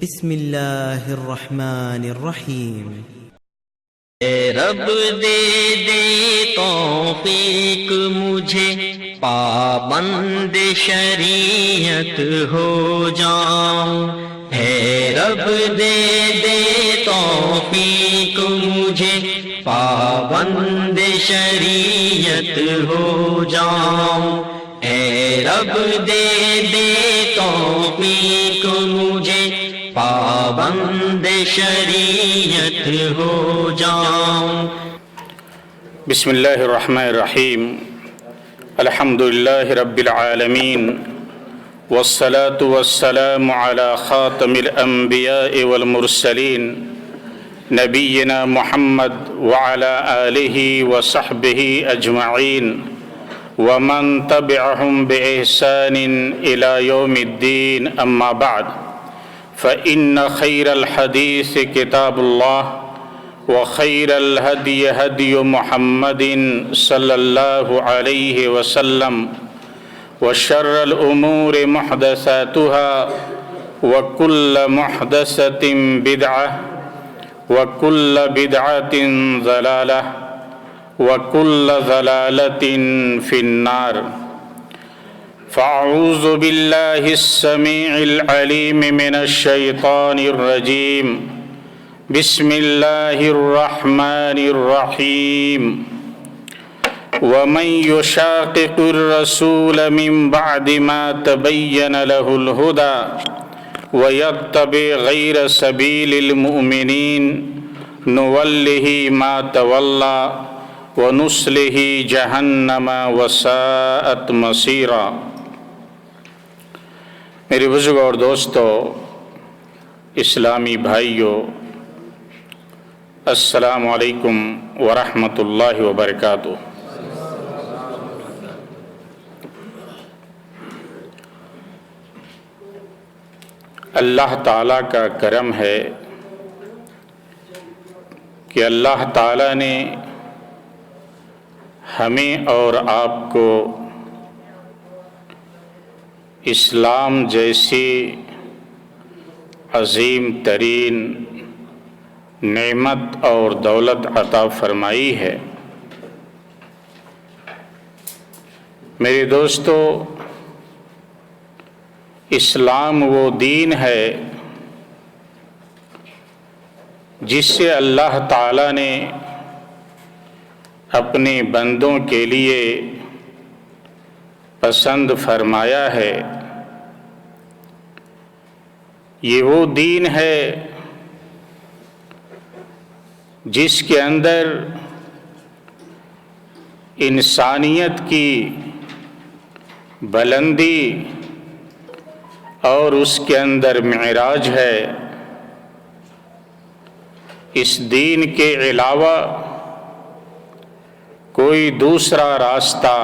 بسم اللہ الرحمن الرحیم۔ اے رب دے دے توفیق مجھے، پابند شریعت ہو جاؤں۔ اے رب دے دے توفیق مجھے، پابند شریعت ہو جاؤں۔ اے رب دے دے توفیق مجھے، پابند شریعت ہو جاؤں۔ بسم اللہ الرحمن الرحیم۔ الحمدللہ رب العالمین، والصلاة والسلام علی خاتم الانبیاء والمرسلین، نبینا محمد وعلی آلہ وصحبہ اجمعین، ومن تبعہم بإحسان الی یوم الدین، اما بعد، فإن خیر الحدیث کتاب اللہ، وخیر الہدی ہدی محمد صلی اللہ علیہ وسلم، وشر الامور محدثاتها، وکل محدثۃ بدعہ، وکل بدعۃ ضلالہ، وکل ضلالۃ فی النار۔ فاعوذ باللہ السمیع العلیم من الشیطان الرجیم، بسم اللہ الرحمن الرحیم۔ ومن یشاقق الرسول من بعد ما تبین له الہدی ویتبع غیر سبیل المؤمنین نولہ ما تولی ونصلہ جہنم وساءت مصیرا۔ میرے بزرگ اور دوستو، اسلامی بھائیو، السلام علیکم ورحمۃ اللہ وبرکاتہ۔ اللہ تعالیٰ کا کرم ہے کہ اللہ تعالیٰ نے ہمیں اور آپ کو اسلام جیسی عظیم ترین نعمت اور دولت عطا فرمائی ہے۔ میرے دوستو، اسلام وہ دین ہے جس سے اللہ تعالیٰ نے اپنے بندوں کے لیے پسند فرمایا ہے۔ یہ وہ دین ہے جس کے اندر انسانیت کی بلندی اور اس کے اندر معراج ہے۔ اس دین کے علاوہ کوئی دوسرا راستہ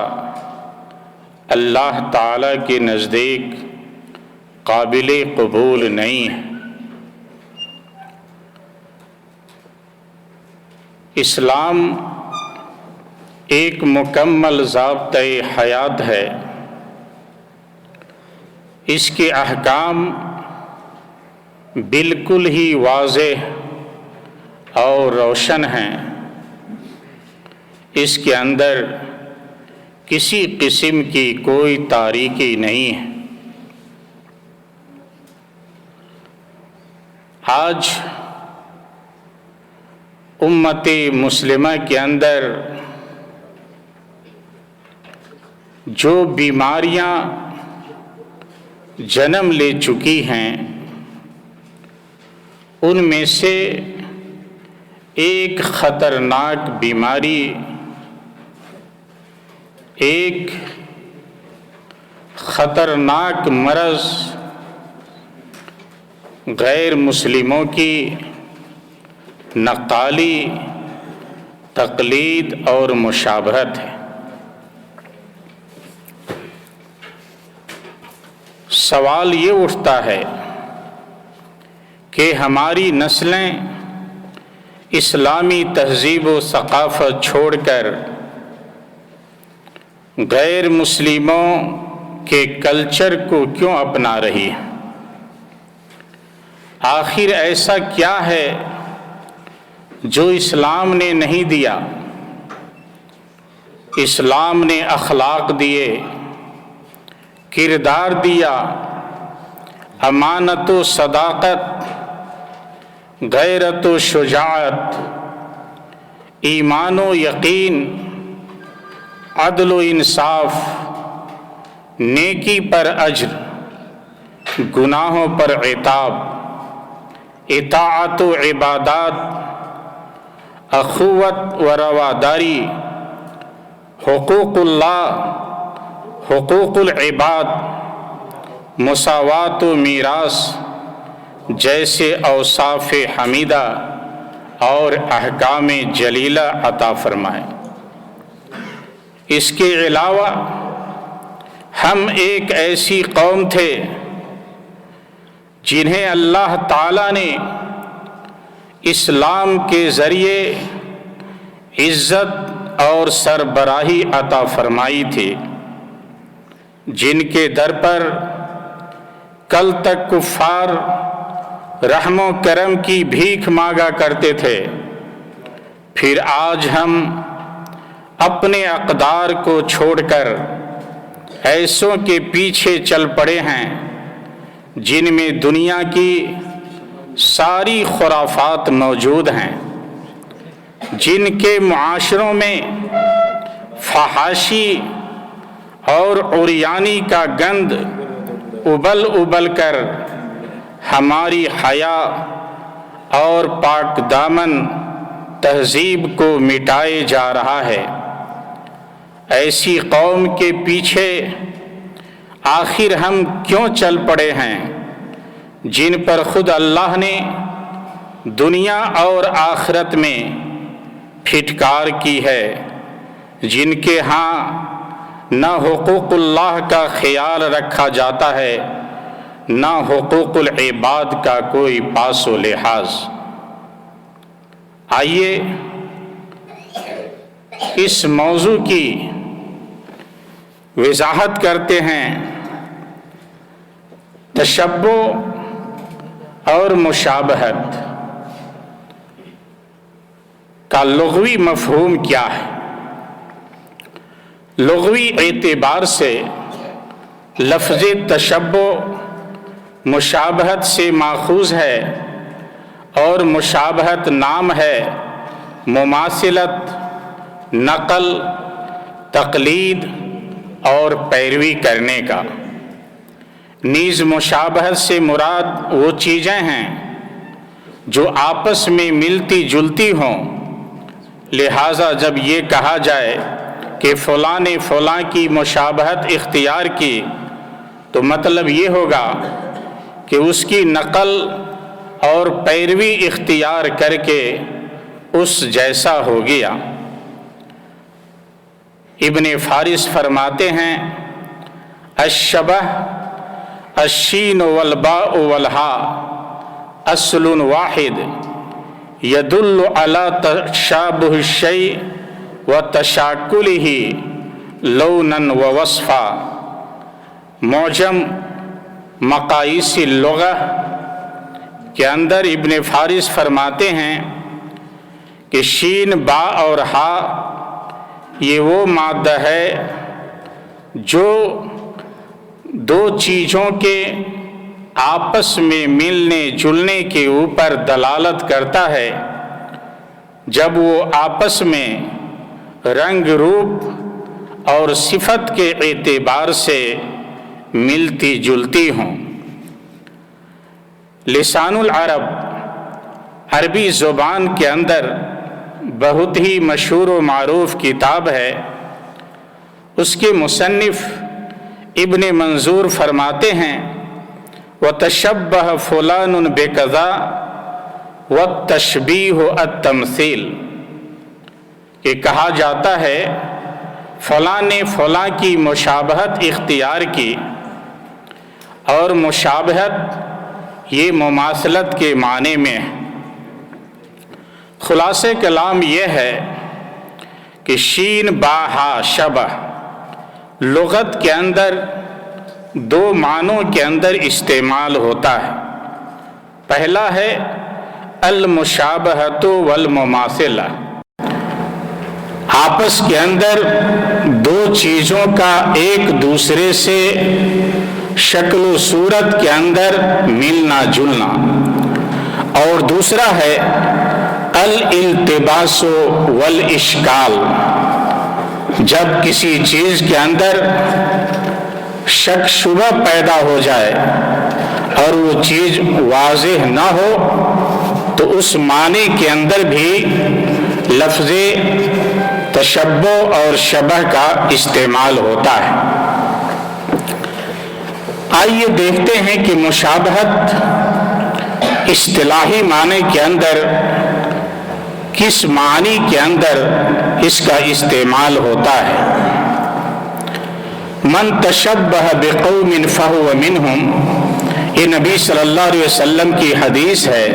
اللہ تعالیٰ کے نزدیک قابل قبول نہیں ہے۔ اسلام ایک مکمل ضابطۂ حیات ہے۔ اس کے احکام بالکل ہی واضح اور روشن ہیں۔ اس کے اندر کسی قسم کی کوئی تاریکی نہیں ہے۔ آج امت مسلمہ کے اندر جو بیماریاں جنم لے چکی ہیں، ان میں سے ایک خطرناک بیماری، ایک خطرناک مرض غیر مسلموں کی نقالی، تقلید اور مشابہت ہے۔ سوال یہ اٹھتا ہے کہ ہماری نسلیں اسلامی تہذیب و ثقافت چھوڑ کر غیر مسلموں کے کلچر کو کیوں اپنا رہی ہے؟ آخر ایسا کیا ہے جو اسلام نے نہیں دیا؟ اسلام نے اخلاق دیے، کردار دیا، امانت و صداقت، غیرت و شجاعت، ایمان و یقین، عدل و انصاف، نیکی پر اجر، گناہوں پر عتاب، اطاعت و عبادات، اخوت و رواداری، حقوق اللہ، حقوق العباد، مساوات و میراث جیسے اوصاف حمیدہ اور احکام جلیلہ عطا فرمائے۔ اس کے علاوہ ہم ایک ایسی قوم تھے جنہیں اللہ تعالیٰ نے اسلام کے ذریعے عزت اور سربراہی عطا فرمائی تھی، جن کے در پر کل تک کفار رحم و کرم کی بھیک مانگا کرتے تھے، پھر آج ہم اپنے اقدار کو چھوڑ کر ایسوں کے پیچھے چل پڑے ہیں جن میں دنیا کی ساری خرافات موجود ہیں، جن کے معاشروں میں فحاشی اور عریانی کا گند ابل ابل کر ہماری حیا اور پاک دامن تہذیب کو مٹائے جا رہا ہے۔ ایسی قوم کے پیچھے آخر ہم کیوں چل پڑے ہیں جن پر خود اللہ نے دنیا اور آخرت میں پھٹکار کی ہے، جن کے ہاں نہ حقوق اللہ کا خیال رکھا جاتا ہے، نہ حقوق العباد کا کوئی پاس و لحاظ۔ آئیے اس موضوع کی وضاحت کرتے ہیں۔ تشبہ اور مشابہت کا لغوی مفہوم کیا ہے؟ لغوی اعتبار سے لفظ تشبہ مشابہت سے ماخوذ ہے، اور مشابہت نام ہے مماثلت، نقل، تقلید اور پیروی کرنے کا۔ نیز مشابہت سے مراد وہ چیزیں ہیں جو آپس میں ملتی جلتی ہوں، لہٰذا جب یہ کہا جائے کہ فلاں نے فلاں کی مشابہت اختیار کی تو مطلب یہ ہوگا کہ اس کی نقل اور پیروی اختیار کر کے اس جیسا ہو گیا۔ ابن فارس فرماتے ہیں الشبہ الشین والباء والہاء اصل واحد يدل على تشابه الشيء وتشاكله لونا ووصفا۔ معجم مقاییس اللغہ کے اندر ابن فارس فرماتے ہیں کہ شین، با اور ہا یہ وہ مادہ ہے جو دو چیزوں کے آپس میں ملنے جلنے کے اوپر دلالت کرتا ہے جب وہ آپس میں رنگ، روپ اور صفت کے اعتبار سے ملتی جلتی ہوں۔ لسان العرب عربی زبان کے اندر بہت ہی مشہور و معروف کتاب ہے۔ اس کے مصنف ابن منظور فرماتے ہیں وَتَشَبَّهَ فُلَانٌ بِكَذَا وَالتَّشْبِيهُ التَّمْثِيل، کہ کہا جاتا ہے فلاں نے فلاں کی مشابہت اختیار کی، اور مشابہت یہ مماثلت کے معنی میں ہے۔ خلاصہ کلام یہ ہے کہ شین با ہا شبہ لغت کے اندر دو معنوں کے اندر استعمال ہوتا ہے۔ پہلا ہے المشابہۃ والمماثلہ، آپس کے اندر دو چیزوں کا ایک دوسرے سے شکل و صورت کے اندر ملنا جلنا، اور دوسرا ہے الالتباس والاشکال، جب کسی چیز کے اندر شک شبہ پیدا ہو جائے اور وہ چیز واضح نہ ہو تو اس معنی کے اندر بھی لفظ تشبہ اور شبہ کا استعمال ہوتا ہے۔ آئیے دیکھتے ہیں کہ مشابہت اصطلاحی معنی کے اندر کس معنی کے اندر اس کا استعمال ہوتا ہے۔ من تشبہ بقوم فہو منہم، یہ نبی صلی اللہ علیہ وسلم کی حدیث ہے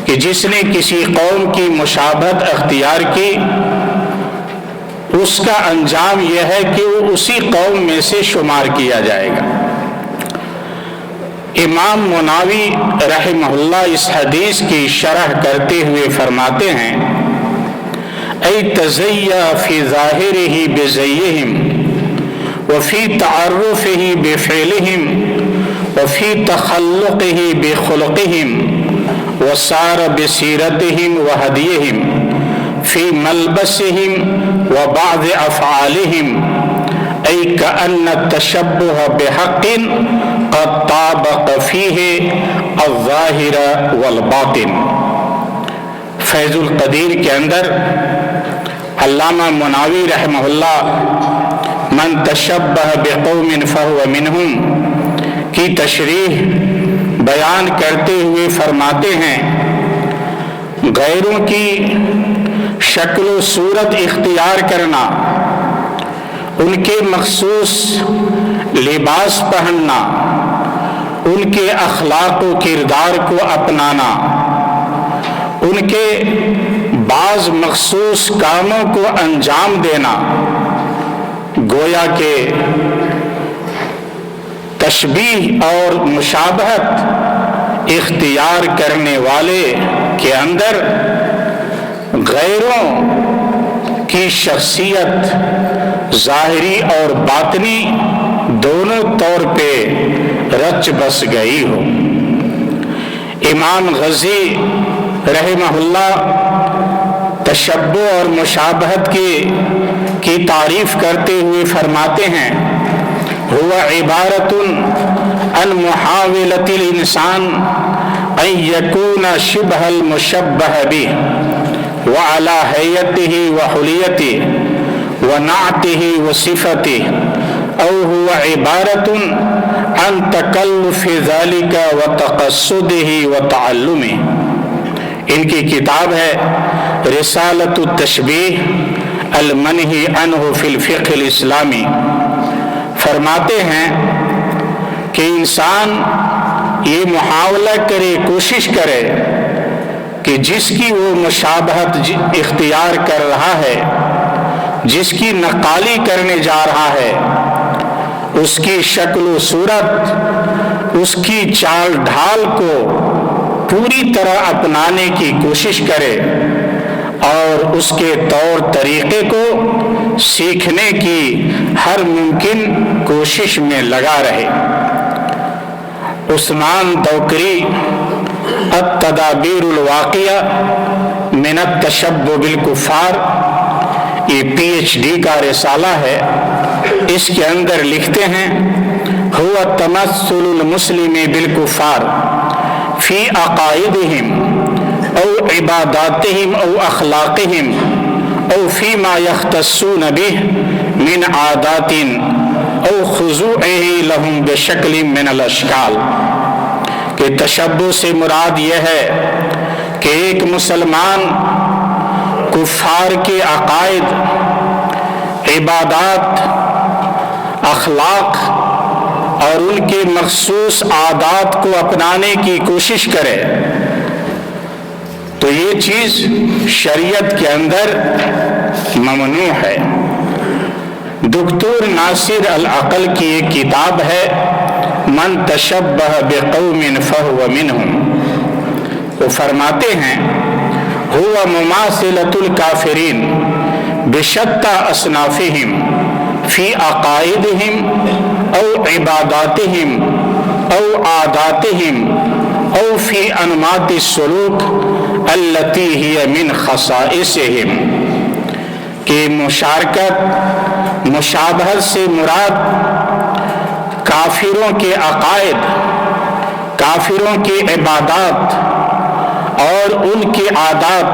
کہ جس نے کسی قوم کی مشابہت اختیار کی اس کا انجام یہ ہے کہ وہ اسی قوم میں سے شمار کیا جائے گا۔ امام مناوی رحمہ اللہ اس حدیث کی شرح کرتے ہوئے فرماتے ہیں ای تزیہ فی ظاہرہ بزیہم وفی تعرفہ بفعلہم وفی تخلقہ بخلقہم وسار بسیرتہم وہدیہم فی ملبسہم وبعض افعالہم ای کأن التشبہ بحق قد طابق فیہ الظاہر والباطن۔ فیض القدیر کے اندر علامہ مناوی رحمہ اللہ من تشبہ بقوم فہو منہم کی تشریح بیان کرتے ہوئے فرماتے ہیں غیروں کی شکل و صورت اختیار کرنا، ان کے مخصوص لباس پہننا، ان کے اخلاق و کردار کو اپنانا، ان کے بعض مخصوص کاموں کو انجام دینا، گویا کہ تشبیہ اور مشابہت اختیار کرنے والے کے اندر غیروں کی شخصیت ظاہری اور باطنی دونوں طور پہ رچ بس گئی ہو۔ امام غزی رحمہ اللہ تشبہ اور مشابہت کی تعریف کرتے ہوئے فرماتے ہیں هو عبارة عن محاولة الإنسان أن يكون شبه المشبه به وعلى هيئته وحليته ونعته وصفته أو هو عبارة عن تكلف ذلك وتقصده وتعلمه۔ ان کی کتاب ہے رسالۃ التشبیہ المنہی عنہ فی الفقہ الاسلامی۔ فرماتے ہیں کہ انسان یہ محاولہ کرے، کوشش کرے کہ جس کی وہ مشابہت اختیار کر رہا ہے، جس کی نقالی کرنے جا رہا ہے، اس کی شکل و صورت، اس کی چال ڈھال کو پوری طرح اپنانے کی کوشش کرے اور اس کے طور طریقے کو سیکھنے کی ہر ممکن کوشش میں لگا رہے۔ عثمان دوکری التدابیر الواقعہ من التشبہ بالکفار، یہ پی ایچ ڈی کا رسالہ ہے، اس کے اندر لکھتے ہیں هو تمثل المسلم بالکفار فی عقائدہم او عباداتہم او اخلاقہم او فیما یختصون به من عادات او خضوعہ لہم بشکل من الاشکال، کہ تشبہ سے مراد یہ ہے کہ ایک مسلمان کفار کے عقائد، عبادات، اخلاق اور ان کے مخصوص عادات کو اپنانے کی کوشش کرے تو یہ چیز شریعت کے اندر ممنوع ہے۔ دکتور ناصر العقل کی ایک کتاب ہے من تشبہ بقوم فہو منہم، وہ فرماتے ہیں ہوا مماثلۃ الکافرین بشتى اصنافهم فی عقائدهم او عباداتهم او عاداتهم او فی انماط السلوک التي هي من خصائصهم، کہ مشابہت سے مراد کافروں کے عقائد، کافروں کی عبادات اور ان کی عادات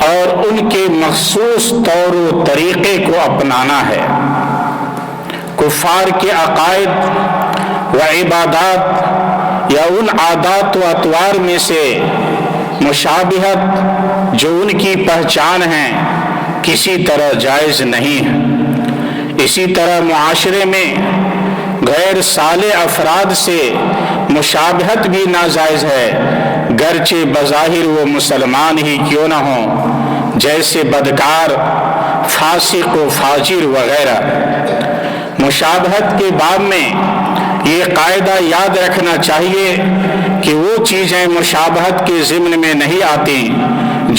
اور ان کے مخصوص طور و طریقے کو اپنانا ہے۔ کفار کے عقائد و عبادات یا ان عادات و اطوار میں سے مشابہت جو ان کی پہچان ہے کسی طرح جائز نہیں ہے۔ اسی طرح معاشرے میں غیر صالح افراد سے مشابہت بھی ناجائز ہے، گرچہ بظاہر وہ مسلمان ہی کیوں نہ ہوں، جیسے بدکار، فاسق و فاجر وغیرہ۔ مشابہت کے باب میں یہ قاعدہ یاد رکھنا چاہیے کہ وہ چیزیں مشابہت کے ضمن میں نہیں آتی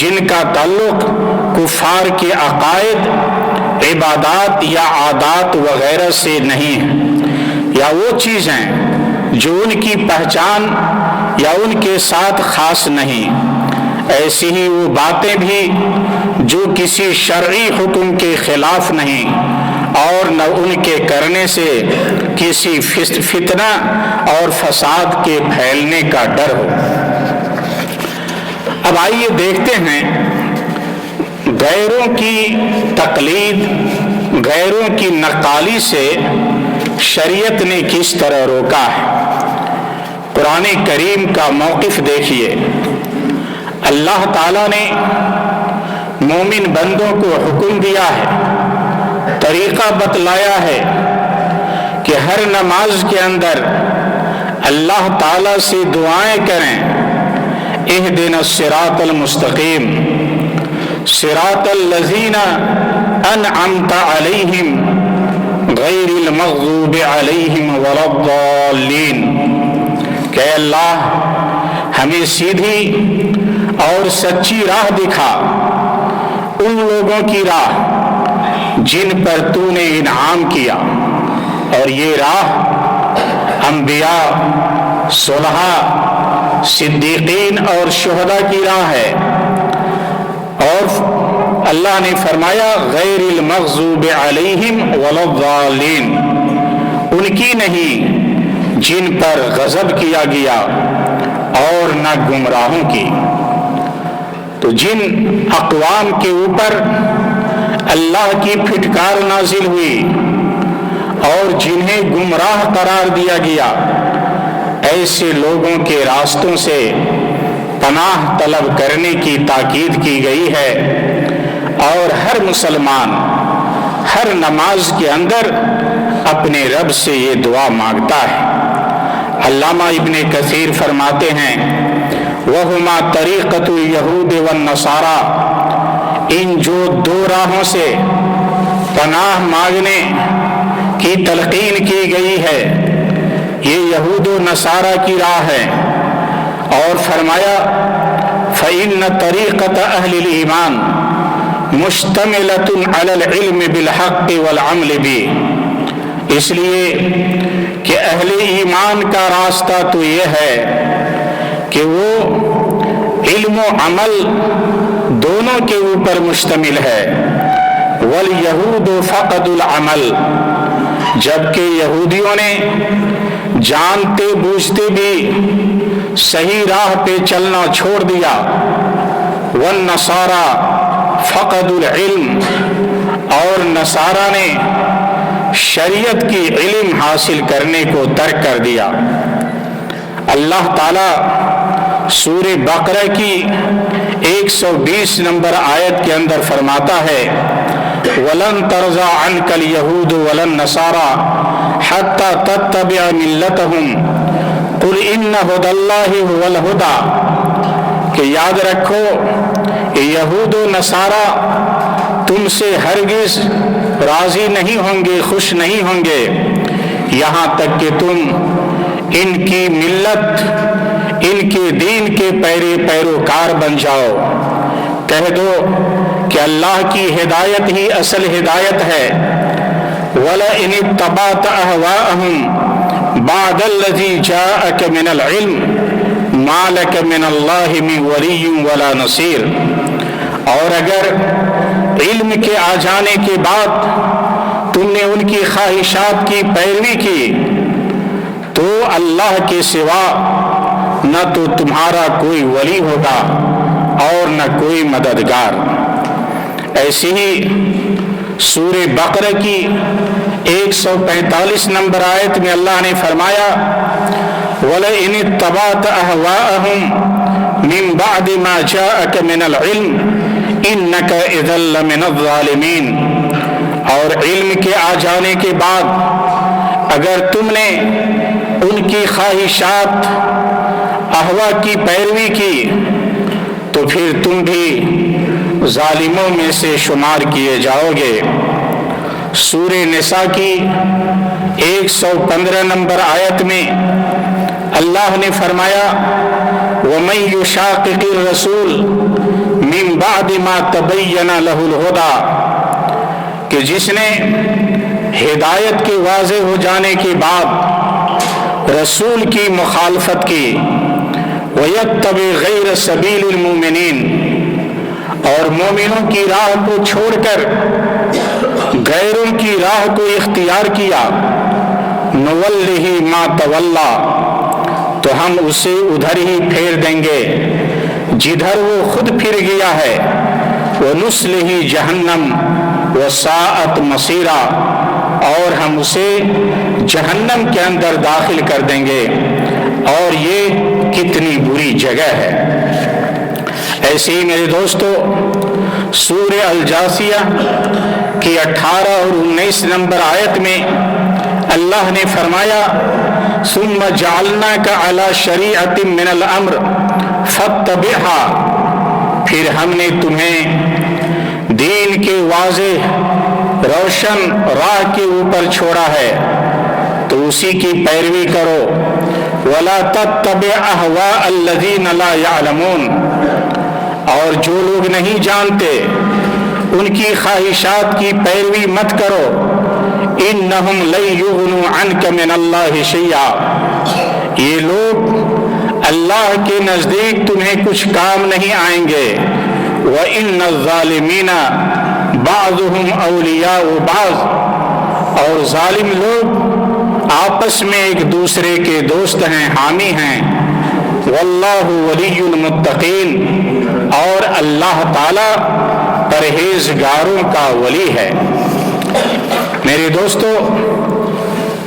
جن کا تعلق کفار کے عقائد، عبادات یا عادات وغیرہ سے نہیں ہے، یا وہ چیزیں جو ان کی پہچان یا ان کے ساتھ خاص نہیں۔ ایسی ہی وہ باتیں بھی جو کسی شرعی حکم کے خلاف نہیں اور نہ ان کے کرنے سے کسی فتنہ اور فساد کے پھیلنے کا ڈر ہو۔ اب آئیے دیکھتے ہیں غیروں کی تقلید، غیروں کی نقالی سے شریعت نے کس طرح روکا ہے۔ قرآن کریم کا موقف دیکھیے۔ اللہ تعالیٰ نے مومن بندوں کو حکم دیا ہے، طریقہ بتلایا ہے کہ ہر نماز کے اندر اللہ تعالیٰ سے دعائیں کریں، اہدنا الصراط المستقیم صراط الذین انعمت علیہم غیر المغضوب علیہم ولا الضالین، کہ اللہ ہمیں سیدھی اور سچی راہ دکھا، ان لوگوں کی راہ جن پر تو نے انعام کیا، اور یہ راہ انبیاء، صلحاء، صدیقین اور شہداء کی راہ ہے۔ اور اللہ نے فرمایا غیر المغضوب علیہم ولا الضالین، ان کی نہیں جن پر غضب کیا گیا اور نہ گمراہوں کی۔ تو جن اقوام کے اوپر اللہ کی پھٹکار نازل ہوئی اور جنہیں گمراہ قرار دیا گیا، ایسے لوگوں کے راستوں سے پناہ طلب کرنے کی تاکید کی گئی ہے، اور ہر مسلمان ہر نماز کے اندر اپنے رب سے یہ دعا مانگتا ہے۔ علامہ ابن کثیر فرماتے ہیں وَهُمَا طَرِيقَةُ الْيَهُودِ وَالنَّصَارَى، ان جو دو راہوں سے پناہ مانگنے کی تلقین کی گئی ہے یہ یہود و نصارہ کی راہ ہے۔ اور فرمایا فَإِنَّ طَرِيقَةَ أَهْلِ الْإِيمَانِ مُشْتَمِلَةٌ عَلَى الْعِلْمِ بِالْحَقِّ وَالْعَمْلِ بِهِ، اس لیے کہ اہل ایمان کا راستہ تو یہ ہے کہ وہ علم و عمل دونوں کے اوپر مشتمل ہے۔ وَالْيَهُودُ فَقَدُوا الْعَمَلَ، جبکہ یہودیوں نے جانتے بوجھتے بھی صحیح راہ پہ چلنا چھوڑ دیا۔ وَالنَّصَارَى فَقَدُوا الْعِلْمَ، اور نصارہ نے شریعت کی علم حاصل کرنے کو ترک کر دیا۔ اللہ تعالیٰ سورہ بقرہ کی 120 نمبر آیت کے اندر فرماتا ہے وَلَن تَرْضَىٰ عَنْكَ الْيَهُودُ وَلَا النَّصَارَىٰ حَتَّىٰ تَتَّبِعَ مِلَّتَهُمْ قُلْ إِنَّ هُدَى اللَّهِ هُوَ الْهُدَىٰ، کہ یاد رکھو یہود و نصارہ تم سے ہرگز راضی نہیں ہوں گے، خوش نہیں ہوں گے، یہاں تک کہ تم ان کی ملت، ان کے دین کے پیروکار بن جاؤ۔ کہہ دو کہ اللہ کی ہدایت ہی اصل ہدایت ہے۔ وَلَئِنِ اتَّبَعْتَ أَهْوَاءَهُمْ بَعْدَ الَّذِي جَاءَكَ مِنَ الْعِلْمِ مَا لَكَ مِنَ اللَّهِ مِنْ وَلِيٍّ وَلَا نَصِيرٍ، اور اگر علم کے آ جانے کے بعد تم نے ان کی خواہشات کی پیروی کی تو اللہ کے سوا نہ تو تمہارا کوئی ولی ہوگا اور نہ کوئی مددگار۔ ایسی ہی سورہ بقرہ کی 145 نمبر آیت میں اللہ نے فرمایا وَلَئِنِ اتَّبَعْتَ أَهْوَاءَهُمْ مِنْ بَعْدِ مَا جَاءَكَ مِنَ الْعِلْمِ إِنَّكَ إِذًا لَّمِنَ الظَّالِمِينَ، اور علم کے آ جانے کے بعد اگر تم نے ان کی خواہشات اہوا کی پیروی کی تو پھر تم بھی ظالموں میں سے شمار کیے جاؤ گے۔ سورہ نساء کی 115 نمبر آیت میں اللہ نے فرمایا وَمَن يُشَاقِقِ الرَّسُولَ مِن بَعْدِ مَا تَبَيَّنَ لَهُ الْهُدَى، کہ جس نے ہدایت کے واضح ہو جانے کے بعد رسول کی مخالفت کی وَيَتَّبِعْ غَيْرَ سَبِيلِ الْمُؤْمِنِينَ، اور مومنوں کی راہ کو چھوڑ کر غیروں کی راہ کو اختیار کیا نُوَلِّهِ مَا تَوَلَّى، تو ہم اسے ادھر ہی پھیر دیں گے جدھر وہ خود پھر گیا ہے، وَنُصْلِهِ جَهَنَّمَ وَسَاءَتْ مَصِيرًا، اور ہم اسے جہنم کے اندر داخل کر دیں گے، اور یہ کتنی بری جگہ ہے۔ ایسے ہی میرے دوستو سورہ الجاثیہ کی 18 اور 19 نمبر آیت میں اللہ نے فرمایا ثُمَّ جَعَلْنَاكَ عَلَى شَرِيعَةٍ مِّنَ الْأَمْرِ فَاتَّبِعْهَا، پھر ہم نے تمہیں دین کے واضح روشن راہ کے اوپر چھوڑا ہے تو اسی کی پیروی کرو۔ وَلَا تَتَّبِعْ أَهْوَاءَ الَّذِينَ لَا يَعْلَمُونَ، اور جو لوگ نہیں جانتے ان کی خواہشات کی پیروی مت کرو۔ إِنَّهُمْ لَن يُغْنُوا عَنْكَ مِنَ اللَّهِ شَيْئًا، یہ لوگ اللہ کے نزدیک تمہیں کچھ کام نہیں آئیں گے۔ وَإِنَّ الظَّالِمِينَ بَعْضُهُمْ أَوْلِيَاءُ بَعْضٍ، اور ظالم لوگ آپس میں ایک دوسرے کے دوست ہیں، حامی ہیں۔ واللہ ولی المتقین، اور اللہ تعالی پرہیزگاروں کا ولی ہے۔ میرے دوستو